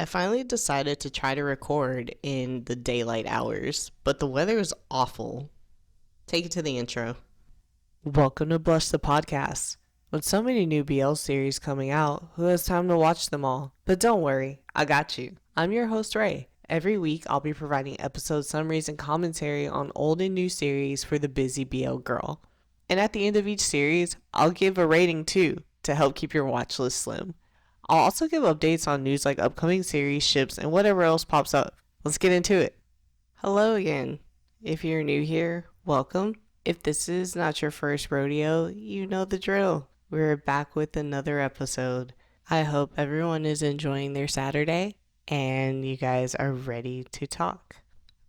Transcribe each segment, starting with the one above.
I finally decided to try to record in the daylight hours, but the weather is awful. Take it to the intro. Welcome to Blush the Podcast. With so many new BL series coming out, who has time to watch them all? But don't worry, I got you. I'm your host, Ray. Every week, I'll be providing episode summaries and commentary on old and new series for the busy BL girl. And at the end of each series, I'll give a rating too, to help keep your watch list slim. I'll also give updates on news like upcoming series, ships, and whatever else pops up. Let's get into it. Hello again. If you're new here, welcome. If this is not your first rodeo, you know the drill. We're back with another episode. I hope everyone is enjoying their Saturday and you guys are ready to talk.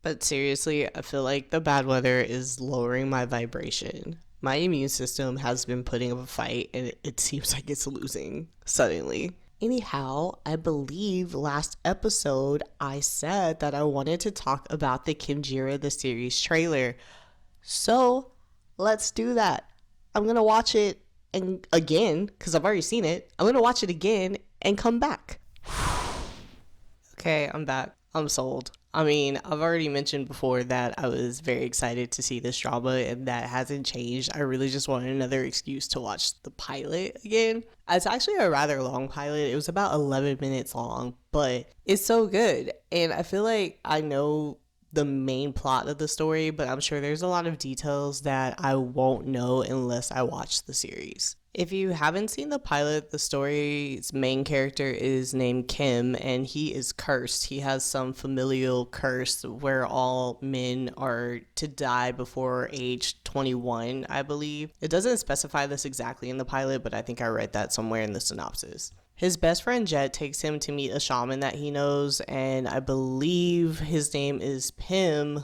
But seriously, I feel like the bad weather is lowering my vibration. My immune system has been putting up a fight and it seems like it's losing suddenly. Anyhow, I believe last episode I said that I wanted to talk about the Khemjira The Series trailer. So, let's do that. I'm going to watch it and again, because I've already seen it. I'm going to watch it again and come back. Okay, I'm back. I'm sold. I mean, I've already mentioned before that I was very excited to see this drama, and that hasn't changed. I really just wanted another excuse to watch the pilot again. It's actually a rather long pilot. It was about 11 minutes long, but it's so good. And I feel like I know the main plot of the story, but I'm sure there's a lot of details that I won't know unless I watch the series. If you haven't seen the pilot, the story's main character is named Kim, and he is cursed. He has some familial curse where all men are to die before age 21, I believe. It doesn't specify this exactly in the pilot, but I think I read that somewhere in the synopsis. His best friend Jet takes him to meet a shaman that he knows, and I believe his name is Pim.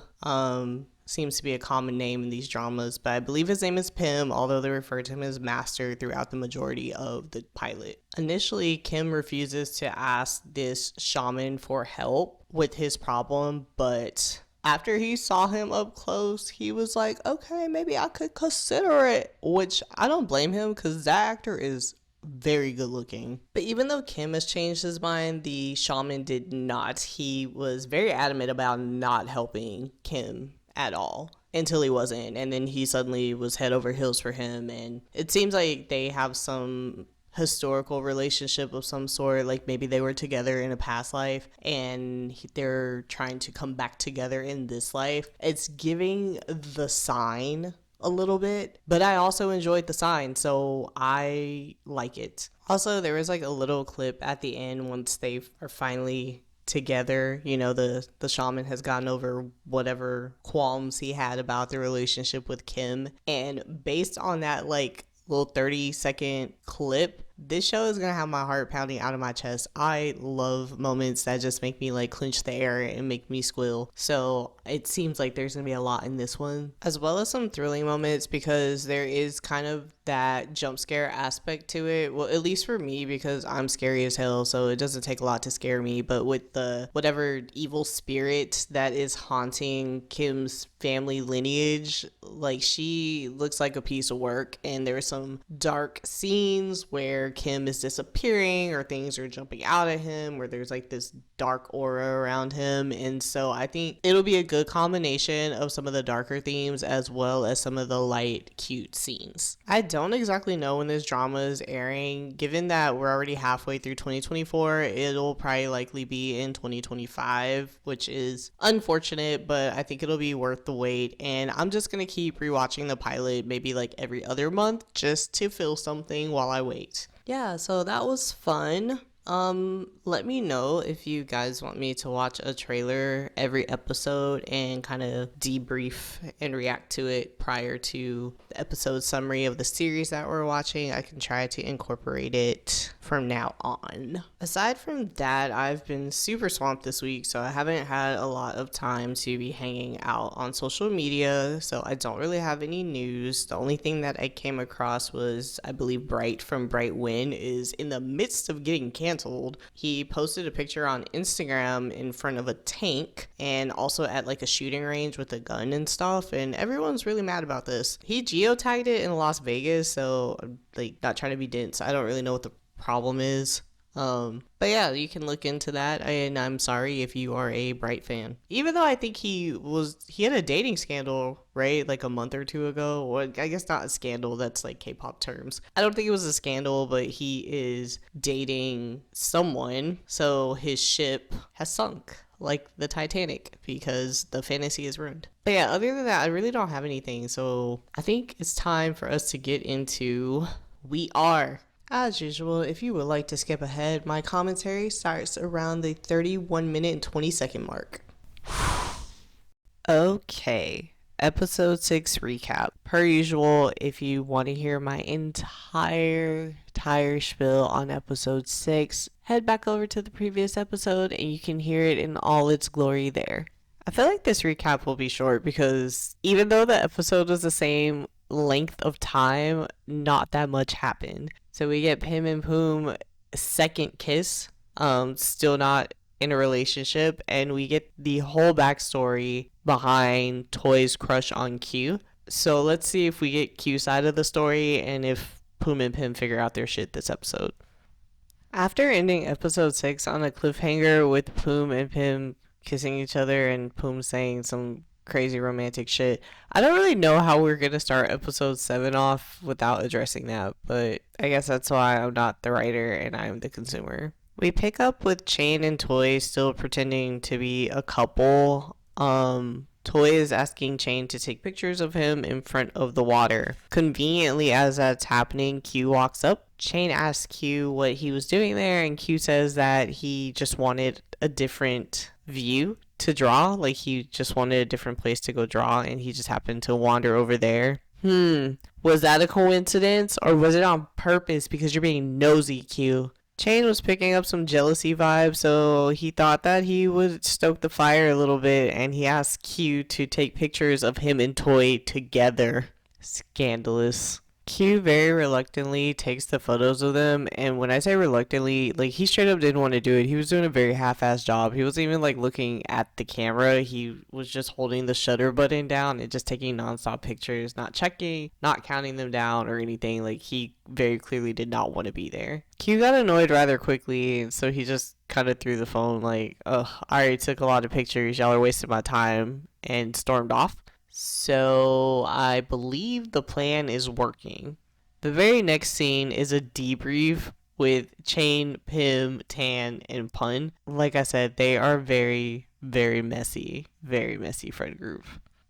Seems to be a common name in these dramas, but I believe his name is Pim, although they refer to him as Master throughout the majority of the pilot. Initially, Kim refuses to ask this shaman for help with his problem, but after he saw him up close, he was like, okay, maybe I could consider it, which I don't blame him because that actor is very good looking. But even though Kim has changed his mind, the shaman did not. He was very adamant about not helping Kim at all until he wasn't, and then he suddenly was head over heels for him, and it seems like they have some historical relationship of some sort, like maybe they were together in a past life and they're trying to come back together in this life. It's giving The Sign a little bit, but I also enjoyed The Sign, so I like it. Also, there was like a little clip at the end once they are finally together, you know, the shaman has gotten over whatever qualms he had about the relationship with Kim, and based on that like little 30-second clip, this show is gonna have my heart pounding out of my chest. I love moments that just make me like clench the air and make me squeal, so it seems like there's gonna be a lot in this one, as well as some thrilling moments, because there is kind of that jump scare aspect to it. Well, at least for me, because I'm scary as hell, so it doesn't take a lot to scare me. But with the whatever evil spirit that is haunting Kim's family lineage, like, she looks like a piece of work, and there are some dark scenes where Kim is disappearing or things are jumping out at him, where there's like this dark aura around him. And so I think it'll be a good combination of some of the darker themes as well as some of the light, cute scenes. I don't exactly know when this drama is airing. Given that we're already halfway through 2024, it'll probably likely be in 2025, which is unfortunate, but I think it'll be worth the wait. And I'm just gonna keep rewatching the pilot maybe like every other month just to feel something while I wait. Yeah, so that was fun. Let me know if you guys want me to watch a trailer every episode and kind of debrief and react to it prior to the episode summary of the series that we're watching. I can try to incorporate it from now on. Aside from that, I've been super swamped this week, so I haven't had a lot of time to be hanging out on social media, so I don't really have any news. The only thing that I came across was, I believe, Bright from Bright Win is in the midst of getting canceled. He posted a picture on Instagram in front of a tank and also at like a shooting range with a gun and stuff, and everyone's really mad about this. He geotagged it in Las Vegas, so like, not trying to be dense, I don't really know what the problem is. But yeah, you can look into that, and I'm sorry if you are a Bright fan. Even though I think he had a dating scandal, right? Like a month or two ago. Or I guess not a scandal, that's like K-pop terms. I don't think it was a scandal, but he is dating someone, so his ship has sunk like the Titanic because the fantasy is ruined. But yeah, other than that, I really don't have anything. So I think it's time for us to get into We Are. As usual, if you would like to skip ahead, my commentary starts around the 31-minute and 20-second mark. Okay, episode 6 recap. Per usual, if you want to hear my entire spiel on episode 6, head back over to the previous episode and you can hear it in all its glory there. I feel like this recap will be short because even though the episode was the same length of time, not that much happened. So we get Pim and Poom second kiss, still not in a relationship, and we get the whole backstory behind Toy's crush on Q. So let's see if we get Q's side of the story and if Poom and Pim figure out their shit this episode. After ending episode 6 on a cliffhanger with Poom and Pim kissing each other and Poom saying some crazy romantic shit, I don't really know how we're gonna start episode 7 off without addressing that, but I guess that's why I'm not the writer and I'm the consumer. We pick up with Chain and Toy still pretending to be a couple. Toy is asking Chain to take pictures of him in front of the water. Conveniently, as that's happening, Q walks up. Chain asks Q what he was doing there, and Q says that he just wanted a different view to draw. Like, he just wanted a different place to go draw, and he just happened to wander over there. Was that a coincidence, or was it on purpose because you're being nosy, Q? Chain was picking up some jealousy vibes, so he thought that he would stoke the fire a little bit, and he asked Q to take pictures of him and Toy together. Scandalous. Q very reluctantly takes the photos of them, and when I say reluctantly, like, he straight up didn't want to do it. He was doing a very half-assed job. He wasn't even like looking at the camera. He was just holding the shutter button down and just taking non-stop pictures, not checking, not counting them down or anything. Like, he very clearly did not want to be there. Q got annoyed rather quickly, so he just kind of threw the phone like, ugh, I already took a lot of pictures, y'all are wasting my time, and stormed off. So I believe the plan is working. The very next scene is a debrief with Chain, Pim, Tan, and Pun. Like I said, they are very, very messy friend group.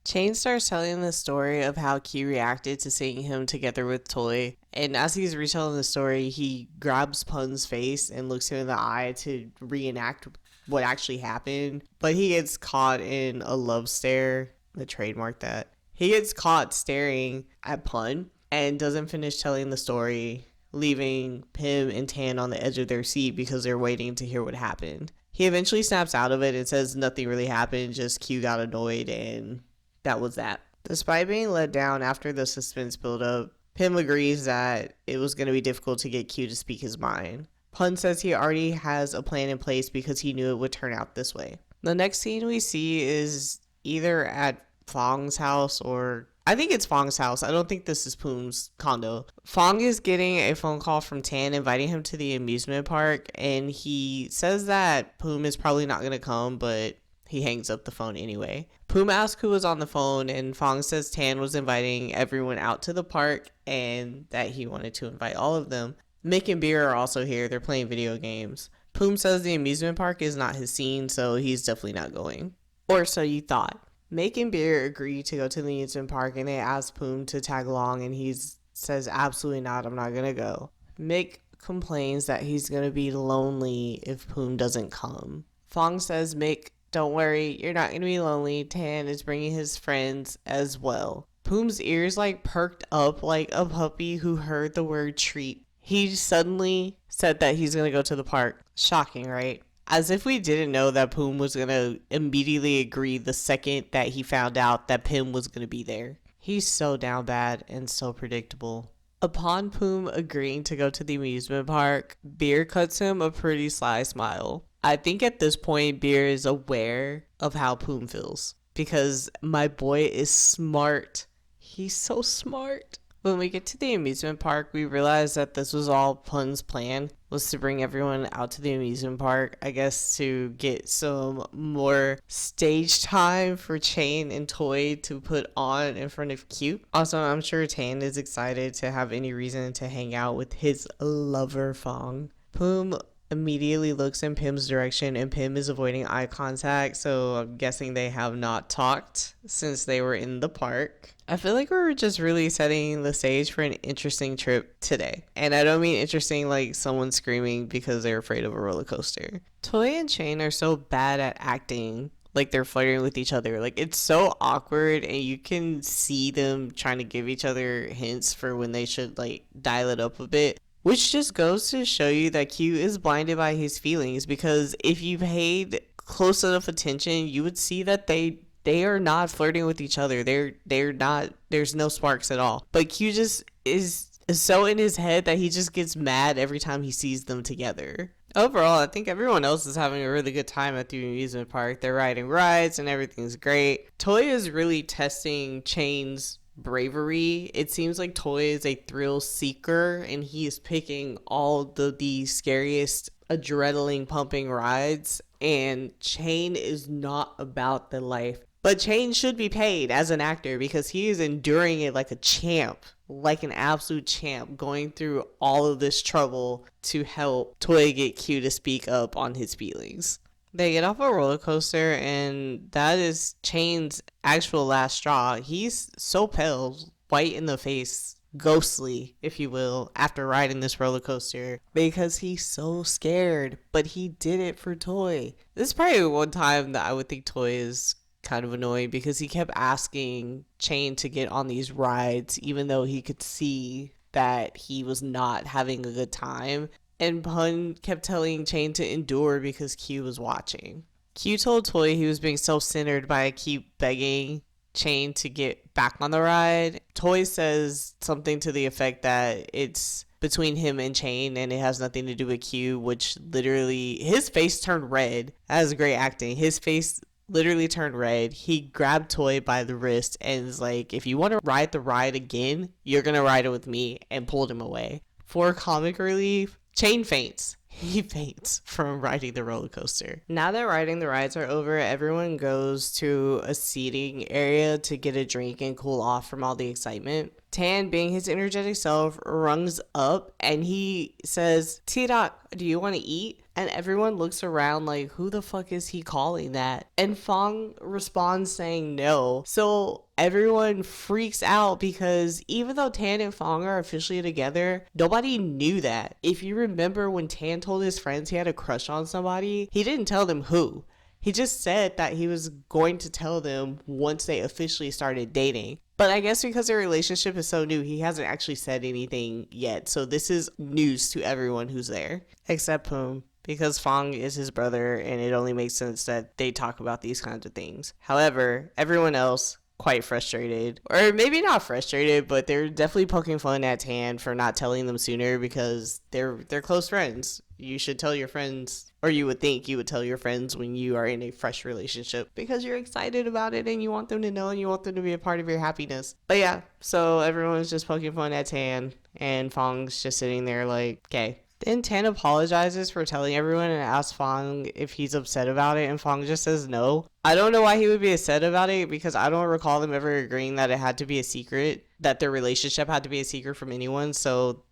Chain starts telling the story of how Q reacted to seeing him together with Toy. And as he's retelling the story, he grabs Pun's face and looks him in the eye to reenact what actually happened. But he gets caught in a love stare. The trademark that. He gets caught staring at Pun and doesn't finish telling the story, leaving Pim and Tan on the edge of their seat because they're waiting to hear what happened. He eventually snaps out of it and says nothing really happened, just Q got annoyed, and that was that. Despite being let down after the suspense buildup, Pim agrees that it was going to be difficult to get Q to speak his mind. Pun says he already has a plan in place because he knew it would turn out this way. The next scene we see is either at Fong's house, or I think it's Fong's house. I don't think this is Poom's condo. Fong is getting a phone call from Tan inviting him to the amusement park, and he says that Poom is probably not going to come, but he hangs up the phone anyway. Poom asks who was on the phone, and Fong says Tan was inviting everyone out to the park and that he wanted to invite all of them. Mick and Beer are also here. They're playing video games. Poom says the amusement park is not his scene, so he's definitely not going. Or so you thought. Mick and Beer agree to go to the amusement park, and they ask Poom to tag along, and he says, absolutely not, I'm not going to go. Mick complains that he's going to be lonely if Poom doesn't come. Fong says, Mick, don't worry, you're not going to be lonely. Tan is bringing his friends as well. Poom's ears perked up like a puppy who heard the word treat. He suddenly said that he's going to go to the park. Shocking, right? As if we didn't know that Poom was going to immediately agree the second that he found out that Pim was going to be there. He's so down bad and so predictable. Upon Poom agreeing to go to the amusement park, Beer cuts him a pretty sly smile. I think at this point, Beer is aware of how Poom feels. Because my boy is smart. He's so smart. When we get to the amusement park, we realize that this was all Pun's plan, was to bring everyone out to the amusement park, I guess to get some more stage time for Chain and Toy to put on in front of Q. Also, I'm sure Tan is excited to have any reason to hang out with his lover Fong. Poom immediately looks in Pim's direction, and Pim is avoiding eye contact, so I'm guessing they have not talked since they were in the park. I feel like we were just really setting the stage for an interesting trip today. And I don't mean interesting like someone screaming because they're afraid of a roller coaster. Toy and Chain are so bad at acting like they're flirting with each other. Like, it's so awkward, and you can see them trying to give each other hints for when they should like dial it up a bit. Which just goes to show you that Q is blinded by his feelings, because if you paid close enough attention, you would see that they are not flirting with each other. They're not, there's no sparks at all. But Q just is so in his head that he just gets mad every time he sees them together. Overall, I think everyone else is having a really good time at the amusement park. They're riding rides and everything's great. Toy is really testing Chain's bravery. It seems like Toy is a thrill seeker, and he is picking all the scariest adrenaline pumping rides, and Chain is not about the life. But Chain should be paid as an actor because he is enduring it like a champ, like an absolute champ, going through all of this trouble to help Toy get Q to speak up on his feelings. They get off a roller coaster, and that is Chain's actual last straw. He's so pale, white in the face, ghostly, if you will, after riding this roller coaster because he's so scared, but he did it for Toy. This is probably one time that I would think Toy is kind of annoying because he kept asking Chain to get on these rides even though he could see that he was not having a good time. And Pun kept telling Chain to endure because Q was watching. Q told Toy he was being self-centered by keep begging Chain to get back on the ride. Toy says something to the effect that it's between him and Chain and it has nothing to do with Q, which literally, his face turned red. That was great acting. His face literally turned red. He grabbed Toy by the wrist and was like, if you want to ride the ride again, you're going to ride it with me, and pulled him away. For comic relief, Chain faints. He faints from riding the roller coaster. Now that riding the rides are over, everyone goes to a seating area to get a drink and cool off from all the excitement. Tan, being his energetic self, runs up and he says, T-Doc, do you want to eat? And everyone looks around like, who the fuck is he calling that? And Fong responds saying no. So everyone freaks out because even though Tan and Fong are officially together, nobody knew that. If you remember when Tan told his friends he had a crush on somebody, he didn't tell them who. He just said that he was going to tell them once they officially started dating. But I guess because their relationship is so new, he hasn't actually said anything yet. So this is news to everyone who's there, except Poom, because Fong is his brother and it only makes sense that they talk about these kinds of things. However, everyone else quite frustrated, or maybe not frustrated, but they're definitely poking fun at Tan for not telling them sooner because they're close friends. You should tell your friends, or you would think you would tell your friends when you are in a fresh relationship because you're excited about it and you want them to know and you want them to be a part of your happiness. But yeah, so everyone's just poking fun at Tan and Fong's just sitting there like, okay. Then Tan apologizes for telling everyone and asks Fong if he's upset about it, and Fong just says no. I don't know why he would be upset about it because I don't recall them ever agreeing that it had to be a secret, that their relationship had to be a secret from anyone, so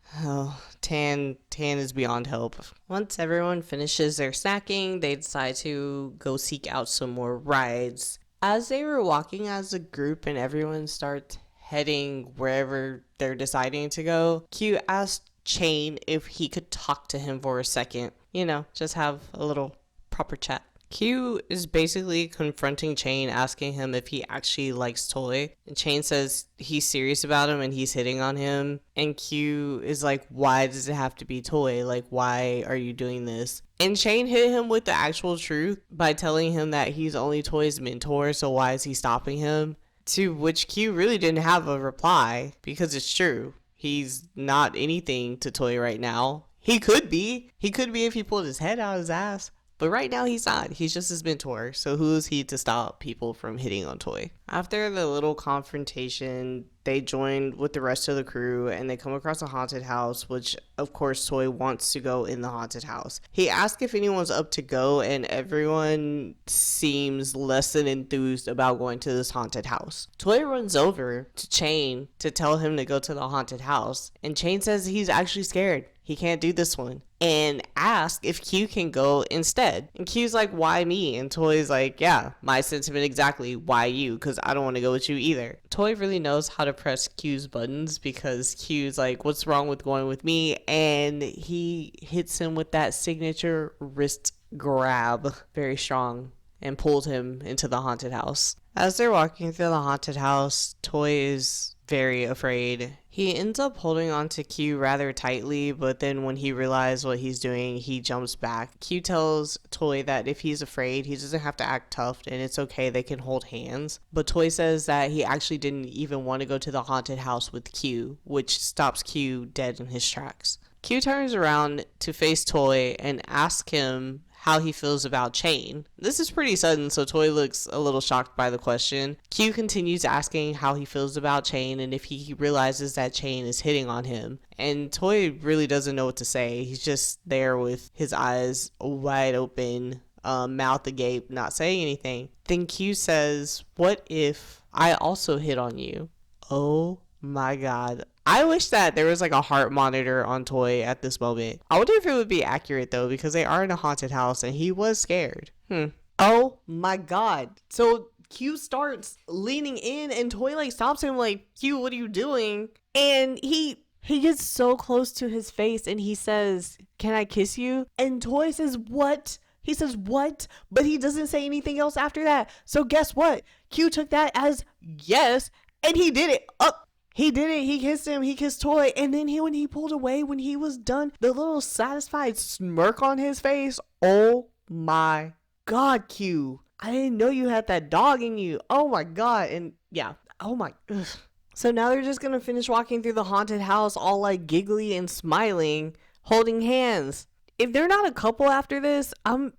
Tan is beyond help. Once everyone finishes their snacking, they decide to go seek out some more rides. As they were walking as a group and everyone starts heading wherever they're deciding to go, Q asked Chain if he could talk to him for a second. You know, just have a little proper chat. Q is basically confronting Chain, asking him if he actually likes Toy. And Chain says he's serious about him and he's hitting on him. And Q is like, why does it have to be Toy? Like, why are you doing this? And Chain hit him with the actual truth by telling him that he's only Toy's mentor, so why is he stopping him? To which Q really didn't have a reply because it's true. He's not anything to Toy right now. He could be. He could be if he pulled his head out of his ass. But right now he's not. He's just his mentor. So who is he to stop people from hitting on Toy? After the little confrontation, they join with the rest of the crew and they come across a haunted house, which of course Toy wants to go in the haunted house. He asks if anyone's up to go, and everyone seems less than enthused about going to this haunted house. Toy runs over to Chain to tell him to go to the haunted house, and Chain says he's actually scared. He can't do this one. And ask if Q can go instead. And Q's like, why me? And Toy's like, yeah, my sentiment exactly. Why you? Because I don't want to go with you either. Toy really knows how to press Q's buttons because Q's like, what's wrong with going with me? And he hits him with that signature wrist grab, very strong, and pulls him into the haunted house. As they're walking through the haunted house, Toy is very afraid. He ends up holding on to Q rather tightly, but then when he realizes what he's doing, he jumps back. Q tells Toy that if he's afraid, he doesn't have to act tough and it's okay, they can hold hands. But Toy says that he actually didn't even want to go to the haunted house with Q, which stops Q dead in his tracks. Q turns around to face Toy and asks him how he feels about Chain. This is pretty sudden, so Toy looks a little shocked by the question. Q continues asking how he feels about Chain and if he realizes that Chain is hitting on him. And Toy really doesn't know what to say. He's just there with his eyes wide open, mouth agape, not saying anything. Then Q says, what if I also hit on you? Oh my god. I wish that there was like a heart monitor on Toy at this moment. I wonder if it would be accurate though, because they are in a haunted house and he was scared. Oh my god. So Q starts leaning in and Toy like stops him like, Q, what are you doing? And he gets so close to his face and he says, can I kiss you? And Toy says, what? He says, what? But he doesn't say anything else after that. So guess what? Q took that as yes, and he did it. He did it. He kissed him. He kissed Toy. And then when he pulled away, when he was done, the little satisfied smirk on his face. Oh my god, Q. I didn't know you had that dog in you. Oh my god. And yeah. Oh my. Ugh. So now they're just going to finish walking through the haunted house all like giggly and smiling, holding hands. If they're not a couple after this, I'm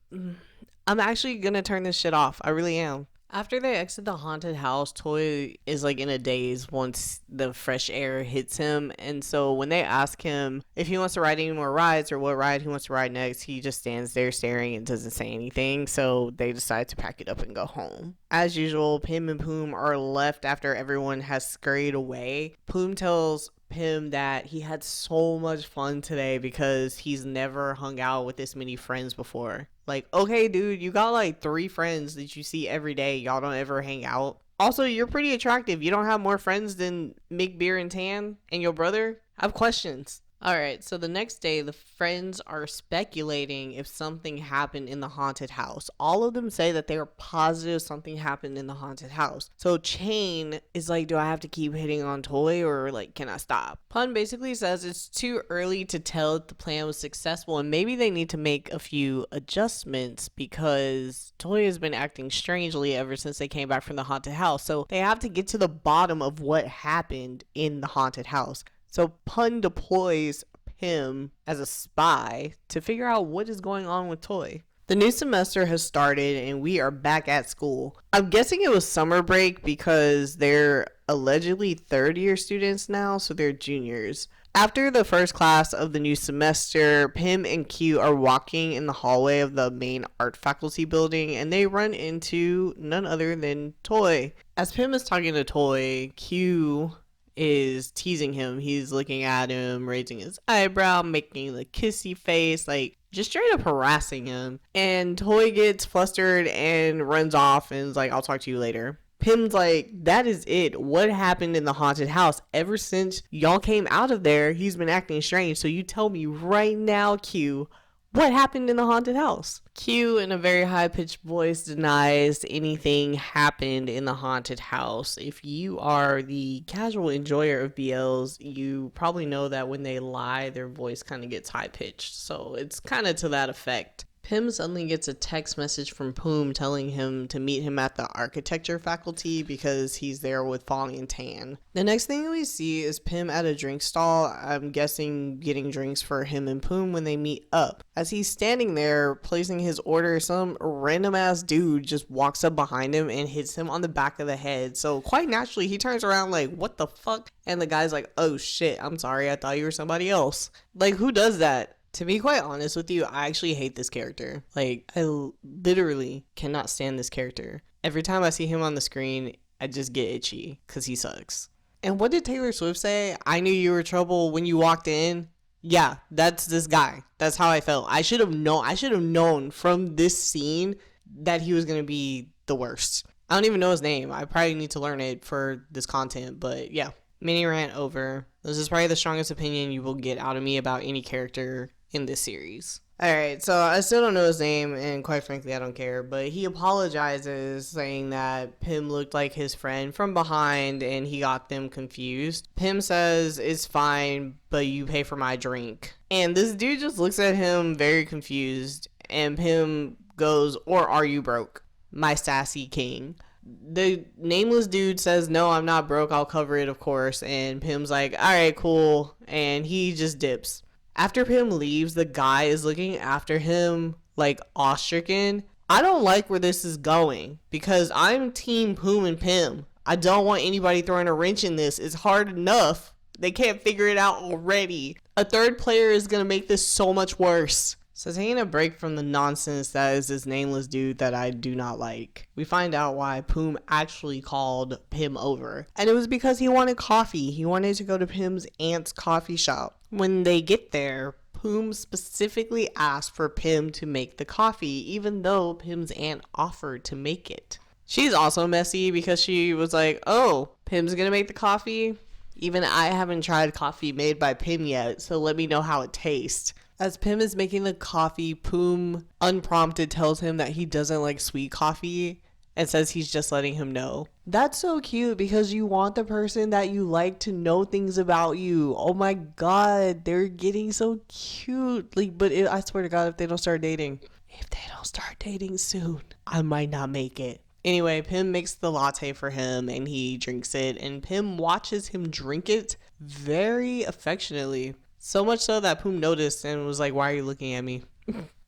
actually going to turn this shit off. I really am. After they exit the haunted house, Toy is like in a daze once the fresh air hits him. And so when they ask him if he wants to ride any more rides or what ride he wants to ride next, he just stands there staring and doesn't say anything. So they decide to pack it up and go home. As usual, Pim and Poom are left after everyone has scurried away. Poom tells Pim that he had so much fun today because he's never hung out with this many friends before. Like, okay, dude, you got like 3 friends that you see every day. Y'all don't ever hang out. Also, you're pretty attractive. You don't have more friends than Mick, Beer, and Tan and your brother? I have questions. Alright, so the next day, the friends are speculating if something happened in the haunted house. All of them say that they are positive something happened in the haunted house. So Chain is like, do I have to keep hitting on Toy or like, can I stop? Pun basically says it's too early to tell if the plan was successful and maybe they need to make a few adjustments because Toy has been acting strangely ever since they came back from the haunted house. So they have to get to the bottom of what happened in the haunted house. So Pun deploys Pim as a spy to figure out what is going on with Toy. The new semester has started and we are back at school. I'm guessing it was summer break because they're allegedly third year students now, so they're juniors. After the first class of the new semester, Pim and Q are walking in the hallway of the main art faculty building and they run into none other than Toy. As Pim is talking to Toy, Q is teasing him. He's looking at him, raising his eyebrow, making the kissy face, like just straight up harassing him. And Toy gets flustered and runs off and is like, I'll talk to you later. Pim's like, that is it. What happened in the haunted house? Ever since y'all came out of there, he's been acting strange. So you tell me right now, Q, what happened in the haunted house? Q, in a very high-pitched voice, denies anything happened in the haunted house. If you are the casual enjoyer of BLs, you probably know that when they lie, their voice kind of gets high-pitched. So it's kind of to that effect. Pim suddenly gets a text message from Poom telling him to meet him at the architecture faculty because he's there with Falling and Tan. The next thing we see is Pim at a drink stall, I'm guessing getting drinks for him and Poom when they meet up. As he's standing there placing his order, some random ass dude just walks up behind him and hits him on the back of the head. So quite naturally, he turns around like, what the fuck? And the guy's like, oh shit, I'm sorry, I thought you were somebody else. Like, who does that? To be quite honest with you, I actually hate this character. Like, I literally cannot stand this character. Every time I see him on the screen, I just get itchy because he sucks. And what did Taylor Swift say? I knew you were trouble when you walked in. Yeah, that's this guy. That's how I felt. I should have known from this scene that he was going to be the worst. I don't even know his name. I probably need to learn it for this content, but yeah. Mini rant over. This is probably the strongest opinion you will get out of me about any character in this series. Alright, so I still don't know his name, and quite frankly, I don't care, but he apologizes, saying that Pim looked like his friend from behind, and he got them confused. Pim says, it's fine, but you pay for my drink. And this dude just looks at him very confused, and Pim goes, or are you broke? My sassy king. The nameless dude says, no, I'm not broke, I'll cover it, of course, and Pim's like, alright, cool, and he just dips. After Pim leaves, the guy is looking after him like awe-stricken. I don't like where this is going because I'm team Poom and Pim. I don't want anybody throwing a wrench in this. It's hard enough. They can't figure it out already. A third player is going to make this so much worse. So taking a break from the nonsense that is this nameless dude that I do not like, we find out why Poom actually called Pim over. And it was because he wanted coffee. He wanted to go to Pim's aunt's coffee shop. When they get there, Poom specifically asked for Pim to make the coffee, even though Pim's aunt offered to make it. She's also messy because she was like, oh, Pim's gonna make the coffee? Even I haven't tried coffee made by Pim yet, so let me know how it tastes. As Pim is making the coffee, Poom, unprompted, tells him that he doesn't like sweet coffee and says he's just letting him know. That's so cute because you want the person that you like to know things about you. Oh my god, they're getting so cute. Like, but I swear to god, if they don't start dating soon, I might not make it. Anyway, Pim makes the latte for him and he drinks it, and Pim watches him drink it very affectionately. So much so that Poom noticed and was like, why are you looking at me?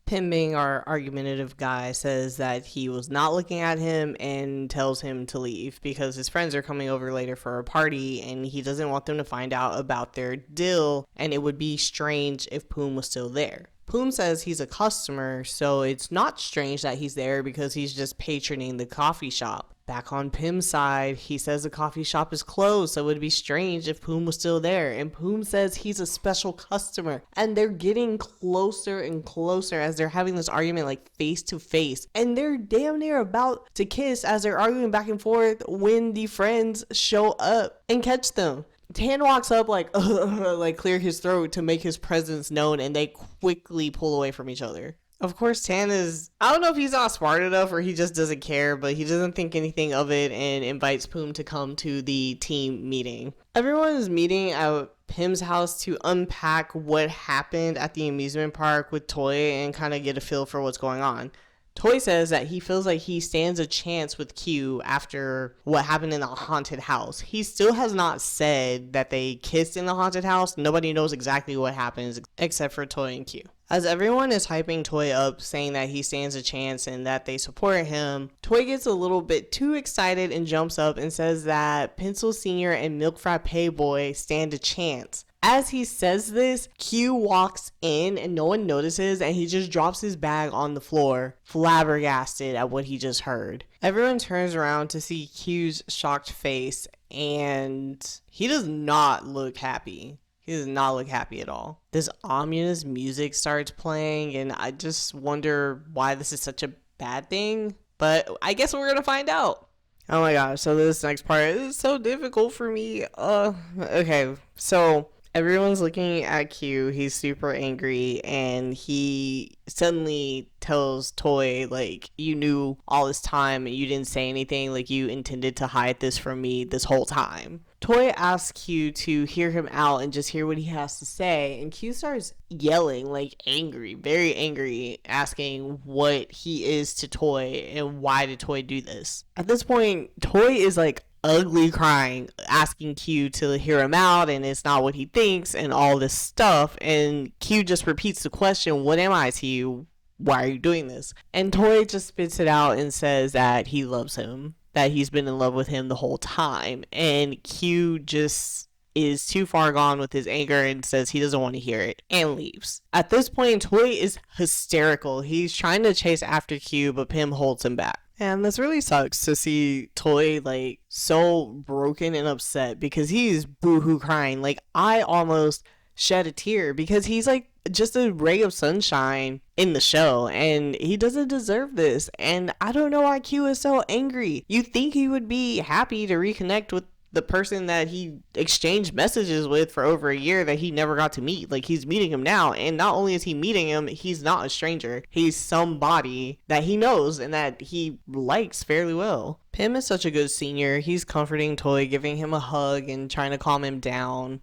Pim, being our argumentative guy, says that he was not looking at him and tells him to leave because his friends are coming over later for a party and he doesn't want them to find out about their deal, and it would be strange if Poom was still there. Poom says he's a customer, so it's not strange that he's there because he's just patroning the coffee shop. Back on Pim's side, he says the coffee shop is closed, so it would be strange if Poom was still there. And Poom says he's a special customer. And they're getting closer and closer as they're having this argument like face to face. And they're damn near about to kiss as they're arguing back and forth when the friends show up and catch them. Tan walks up like clear his throat to make his presence known, and they quickly pull away from each other. Of course, Tan is, I don't know if he's not smart enough or he just doesn't care, but he doesn't think anything of it and invites Poom to come to the team meeting. Everyone is meeting at Pim's house to unpack what happened at the amusement park with Toei and kind of get a feel for what's going on. Toei says that he feels like he stands a chance with Q after what happened in the haunted house. He still has not said that they kissed in the haunted house. Nobody knows exactly what happens except for Toei and Q. As everyone is hyping Toei up, saying that he stands a chance and that they support him, Toei gets a little bit too excited and jumps up and says that Pencil Senior and Milk Frappe Boy stand a chance. As he says this, Q walks in and no one notices, and he just drops his bag on the floor, flabbergasted at what he just heard. Everyone turns around to see Q's shocked face, and he does not look happy. He does not look happy at all. This ominous music starts playing, and I just wonder why this is such a bad thing, but I guess we're gonna find out. Oh my gosh, so this next part is so difficult for me. Okay, so Everyone's looking at Q. He's super angry, and he suddenly tells Toy, like, you knew all this time and you didn't say anything, like, you intended to hide this from me this whole time. Toy asks Q to hear him out and just hear what he has to say, and Q starts yelling, like, angry, very angry, asking what he is to Toy and why did Toy do this. At this point, Toy is like ugly crying, asking Q to hear him out, and it's not what he thinks, and all this stuff. And Q just repeats the question, what am I to you? Why are you doing this? And Toy just spits it out and says that he loves him, that he's been in love with him the whole time. And Q just is too far gone with his anger and says he doesn't want to hear it and leaves. At this point, Toy is hysterical. He's trying to chase after Q, but Pym holds him back. And this really sucks to see Toy, like, so broken and upset because he's boohoo crying. Like, I almost shed a tear because he's, like, just a ray of sunshine in the show, and he doesn't deserve this. And I don't know why Q is so angry. You'd think he would be happy to reconnect with the person that he exchanged messages with for over a year that he never got to meet. Like, he's meeting him now, and not only is he meeting him, he's not a stranger. He's somebody that he knows and that he likes fairly well. Pym is such a good senior. He's comforting Toy, giving him a hug and trying to calm him down.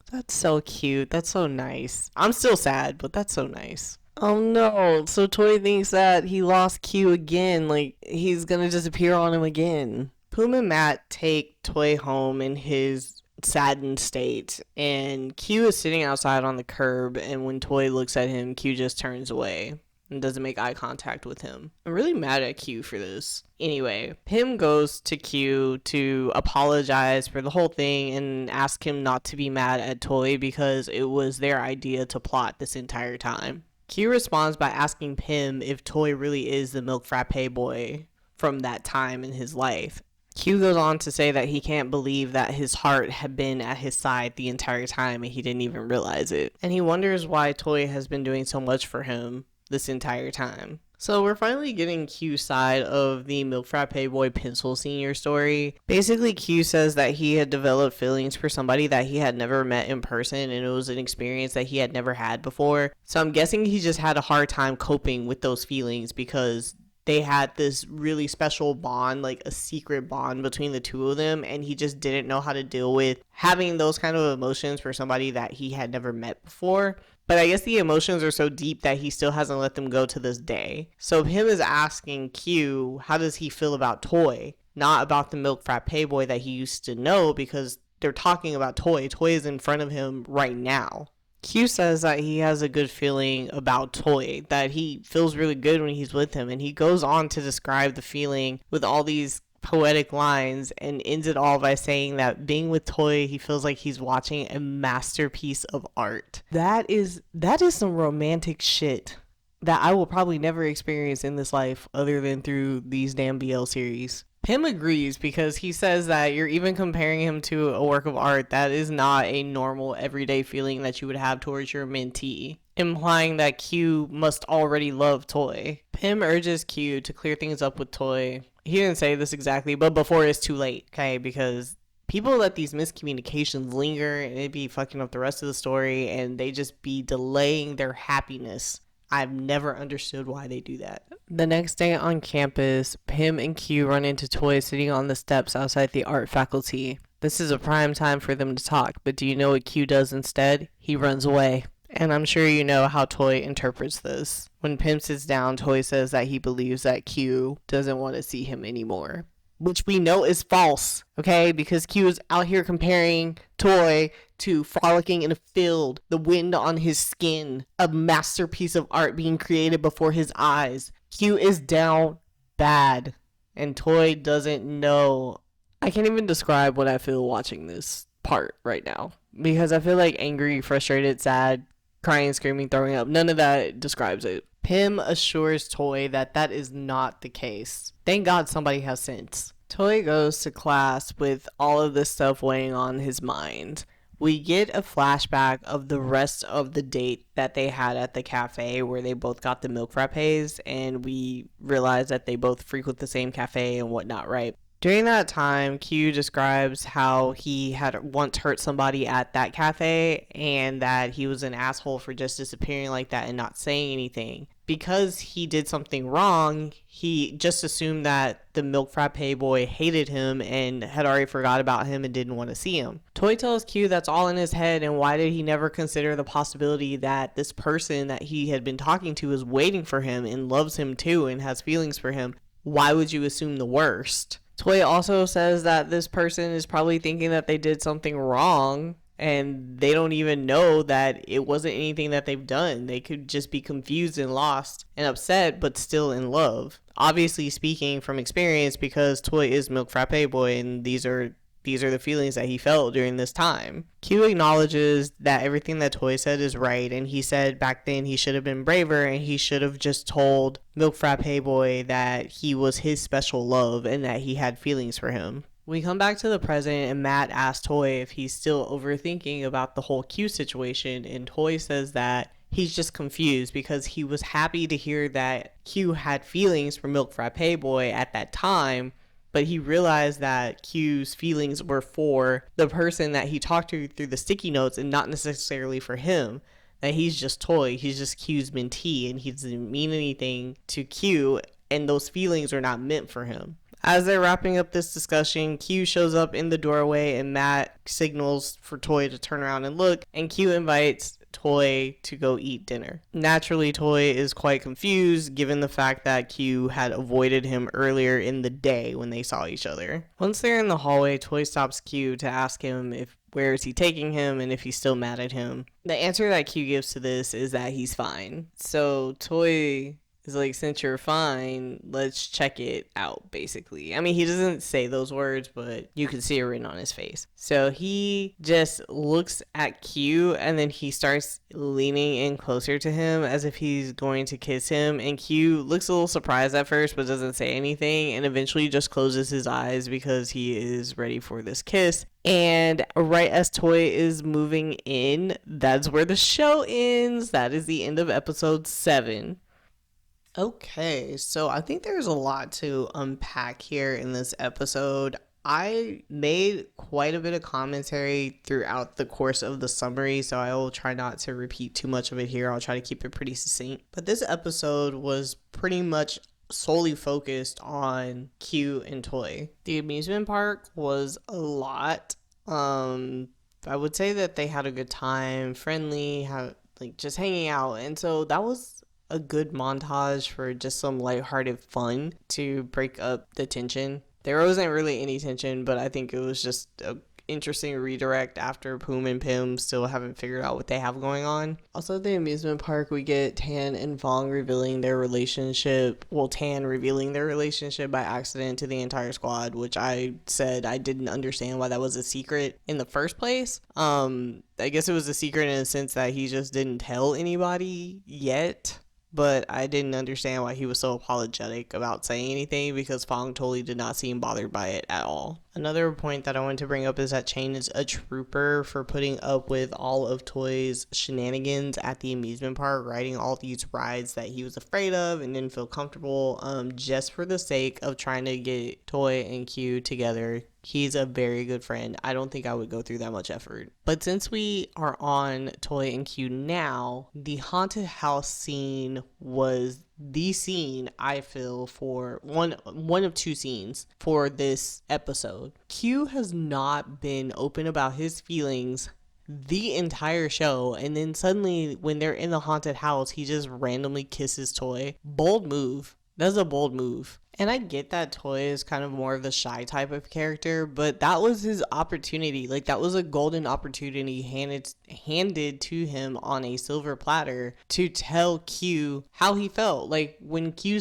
That's so cute. That's so nice. I'm still sad, but that's so nice. Oh no, so Toy thinks that he lost Q again, like he's gonna disappear on him again. Poom and Matt take Toy home in his saddened state, and Q is sitting outside on the curb, and when Toy looks at him, Q just turns away and doesn't make eye contact with him. I'm really mad at Q for this. Anyway, Pym goes to Q to apologize for the whole thing and ask him not to be mad at Toy because it was their idea to plot this entire time. Q responds by asking Pym if Toy really is the Milk Frappe Boy from that time in his life. Q goes on to say that he can't believe that his heart had been at his side the entire time and he didn't even realize it. And he wonders why Toy has been doing so much for him this entire time. So we're finally getting Q's side of the Milk Frappe Boy Pencil Senior story. Basically, Q says that he had developed feelings for somebody that he had never met in person, and it was an experience that he had never had before. So I'm guessing he just had a hard time coping with those feelings because they had this really special bond, like a secret bond between the two of them, and he just didn't know how to deal with having those kind of emotions for somebody that he had never met before. But I guess the emotions are so deep that he still hasn't let them go to this day. So him is asking Q, how does he feel about Toy? Not about the Milk Frappe Boy that he used to know, because they're talking about Toy. Toy is in front of him right now. Q says that he has a good feeling about Toy, that he feels really good when he's with him, and he goes on to describe the feeling with all these poetic lines and ends it all by saying that being with Toy, he feels like he's watching a masterpiece of art. That is some romantic shit that I will probably never experience in this life other than through these damn BL series. Pym agrees because he says that you're even comparing him to a work of art that is not a normal everyday feeling that you would have towards your mentee, implying that Q must already love Toy. Pym urges Q to clear things up with Toy. He didn't say this exactly, but before it's too late, okay? Because people let these miscommunications linger and it be fucking up the rest of the story, and they just be delaying their happiness. I've never understood why they do that. The next day on campus, Pym and Q run into Toy sitting on the steps outside the art faculty. This is a prime time for them to talk, but do you know what Q does instead? He runs away. And I'm sure you know how Toy interprets this. When Pym sits down, Toy says that he believes that Q doesn't want to see him anymore. Which we know is false, okay? Because Q is out here comparing Toy to frolicking in a field, the wind on his skin, a masterpiece of art being created before his eyes. Q is down bad, and Toy doesn't know. I can't even describe what I feel watching this part right now, because I feel like angry, frustrated, sad, crying, screaming, throwing up. None of that describes it. Pym assures Toy that that is not the case. Thank God somebody has sense. Toy goes to class with all of this stuff weighing on his mind. We get a flashback of the rest of the date that they had at the cafe where they both got the milk frappes, and we realize that they both frequent the same cafe and whatnot, right? During that time, Q describes how he had once hurt somebody at that cafe and that he was an asshole for just disappearing like that and not saying anything. Because he did something wrong, he just assumed that the Milk Frappe Boy hated him and had already forgot about him and didn't want to see him. Toy tells Q that's all in his head, and why did he never consider the possibility that this person that he had been talking to is waiting for him and loves him too and has feelings for him? Why would you assume the worst? Toy also says that this person is probably thinking that they did something wrong and they don't even know that it wasn't anything that they've done. They could just be confused and lost and upset, but still in love. Obviously speaking from experience, because Toy is Milk Frappe Boy, and these are the feelings that he felt during this time. Q acknowledges that everything that Toy said is right, and he said back then he should have been braver and he should have just told Milk Frappe Boy that he was his special love and that he had feelings for him. We come back to the present, and Matt asks Toy if he's still overthinking about the whole Q situation, and Toy says that he's just confused because he was happy to hear that Q had feelings for Milk Frappe Boy at that time, but he realized that Q's feelings were for the person that he talked to through the sticky notes and not necessarily for him. That he's just Toy, he's just Q's mentee, and he doesn't mean anything to Q, and those feelings are not meant for him. As they're wrapping up this discussion, Q shows up in the doorway and Matt signals for Toy to turn around and look, and Q invites Toy to go eat dinner. Naturally, Toy is quite confused given the fact that Q had avoided him earlier in the day when they saw each other. Once they're in the hallway, Toy stops Q to ask him if where is he taking him and if he's still mad at him. The answer that Q gives to this is that he's fine. So Toy is like, since you're fine, let's check it out, basically. I mean, he doesn't say those words, but you can see it written on his face. So he just looks at Q, and then he starts leaning in closer to him as if he's going to kiss him. And Q looks a little surprised at first, but doesn't say anything, and eventually just closes his eyes because he is ready for this kiss. And right as Toy is moving in, that's where the show ends. That is the end of episode 7. Okay, so I think there's a lot to unpack here in this episode. I made quite a bit of commentary throughout the course of the summary, so I will try not to repeat too much of it here. I'll try to keep it pretty succinct. But this episode was pretty much solely focused on Q and Toy. The amusement park was a lot. I would say that they had a good time, friendly, just hanging out, and so that was a good montage for just some lighthearted fun to break up the tension. There wasn't really any tension, but I think it was just a interesting redirect after Poom and Pim still haven't figured out what they have going on. Also, at the amusement park, we get Tan and Vong revealing their relationship. Well, Tan revealing their relationship by accident to the entire squad, which I said I didn't understand why that was a secret in the first place. I guess it was a secret in a sense that he just didn't tell anybody yet. But I didn't understand why he was so apologetic about saying anything, because Fong totally did not seem bothered by it at all. Another point that I wanted to bring up is that Chain is a trooper for putting up with all of Toy's shenanigans at the amusement park, riding all these rides that he was afraid of and didn't feel comfortable, just for the sake of trying to get Toy and Q together. He's a very good friend. I don't think I would go through that much effort. But since we are on Toy and Q now, the haunted house scene was the scene, I feel, for one of two scenes for this episode. Q has not been open about his feelings the entire show, and then suddenly when they're in the haunted house, he just randomly kisses Toy. Bold move. That's a bold move. And I get that Toy is kind of more of the shy type of character, but that was his opportunity. Like, that was a golden opportunity handed to him on a silver platter to tell Q how he felt. Like, when Q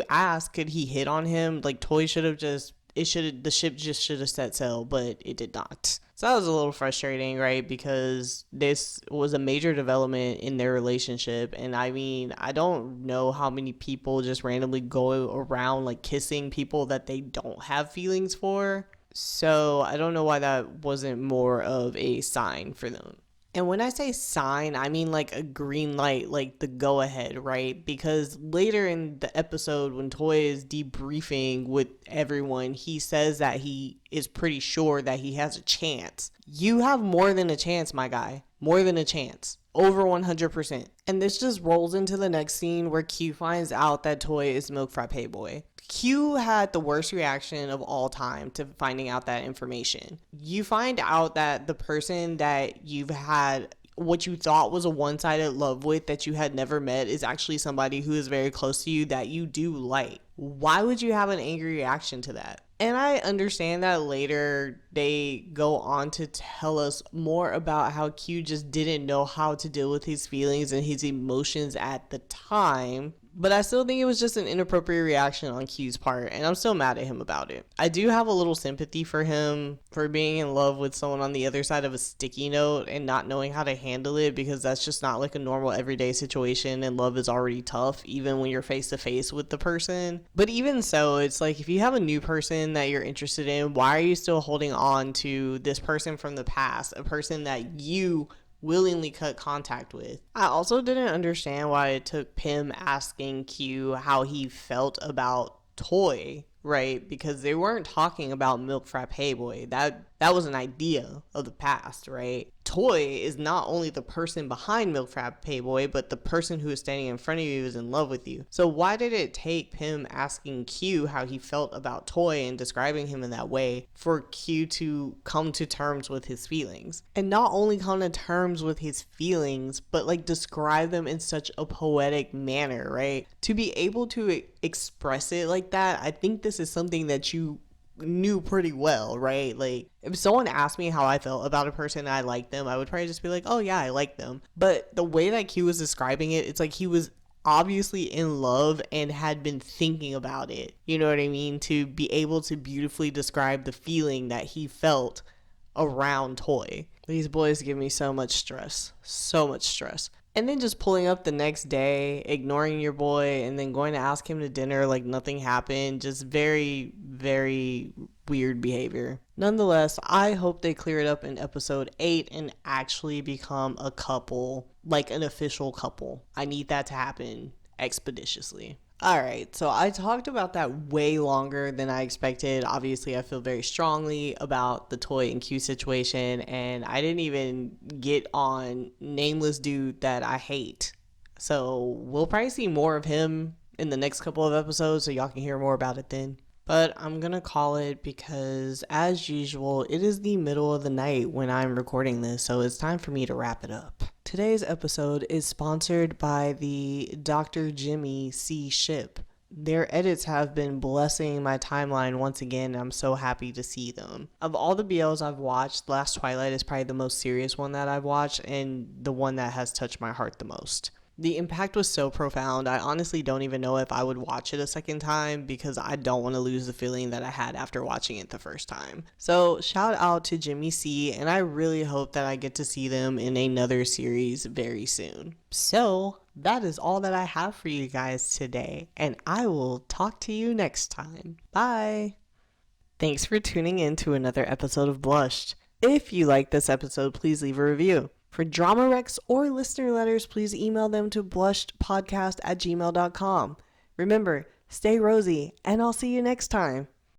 asked could he hit on him, like, Toy the ship just should have set sail, but it did not. So that was a little frustrating, right? Because this was a major development in their relationship. And I mean, I don't know how many people just randomly go around like kissing people that they don't have feelings for. So I don't know why that wasn't more of a sign for them. And when I say sign, I mean like a green light, like the go ahead, right? Because later in the episode, when Toy is debriefing with everyone, he says that he is pretty sure that he has a chance. You have more than a chance, my guy. More than a chance. Over 100%. And this just rolls into the next scene where Q finds out that Toy is Milk Frappe Boy. Q had the worst reaction of all time to finding out that information. You find out that the person that you've had what you thought was a one-sided love with that you had never met is actually somebody who is very close to you that you do like. Why would you have an angry reaction to that? And I understand that later they go on to tell us more about how Q just didn't know how to deal with his feelings and his emotions at the time. But I still think it was just an inappropriate reaction on Q's part, and I'm still mad at him about it. I do have a little sympathy for him for being in love with someone on the other side of a sticky note and not knowing how to handle it, because that's just not like a normal everyday situation, and love is already tough even when you're face to face with the person. But even so, it's like if you have a new person that you're interested in, why are you still holding on to this person from the past, a person that you willingly cut contact with? I also didn't understand why it took Pym asking Q how he felt about Toy, right? Because they weren't talking about Milk Frappe Boy. That was an idea of the past, right? Toy is not only the person behind Milk Frappe Boy, but the person who is standing in front of you is in love with you. So why did it take Pym asking Q how he felt about Toy and describing him in that way for Q to come to terms with his feelings? And not only come to terms with his feelings, but like describe them in such a poetic manner, right? To be able to express it like that, I think this is something that you knew pretty well, right? Like if someone asked me how I felt about a person and I liked them, I would probably just be like, oh yeah, I like them. But the way that Q was describing it, it's like he was obviously in love and had been thinking about it, you know what I mean, to be able to beautifully describe the feeling that he felt around Toy. These boys give me so much stress, so much stress. And then just pulling up the next day, ignoring your boy, and then going to ask him to dinner like nothing happened. Just very, very weird behavior. Nonetheless, I hope they clear it up in episode 8 and actually become a couple, like an official couple. I need that to happen expeditiously. Alright, so I talked about that way longer than I expected. Obviously, I feel very strongly about the Toy and Q situation, and I didn't even get on Nameless Dude that I hate. So we'll probably see more of him in the next couple of episodes, so y'all can hear more about it then. But I'm gonna call it because, as usual, it is the middle of the night when I'm recording this, so it's time for me to wrap it up. Today's episode is sponsored by the Dr. Jimmy C. ship. Their edits have been blessing my timeline once again, and I'm so happy to see them. Of all the BLs I've watched, Last Twilight is probably the most serious one that I've watched, and the one that has touched my heart the most. The impact was so profound, I honestly don't even know if I would watch it a second time because I don't want to lose the feeling that I had after watching it the first time. So shout out to Jimmy C, and I really hope that I get to see them in another series very soon. So that is all that I have for you guys today, and I will talk to you next time. Bye! Thanks for tuning in to another episode of Blushed. If you like this episode, please leave a review. For drama recs or listener letters, please email them to blushedpodcast@gmail.com. Remember, stay rosy, and I'll see you next time.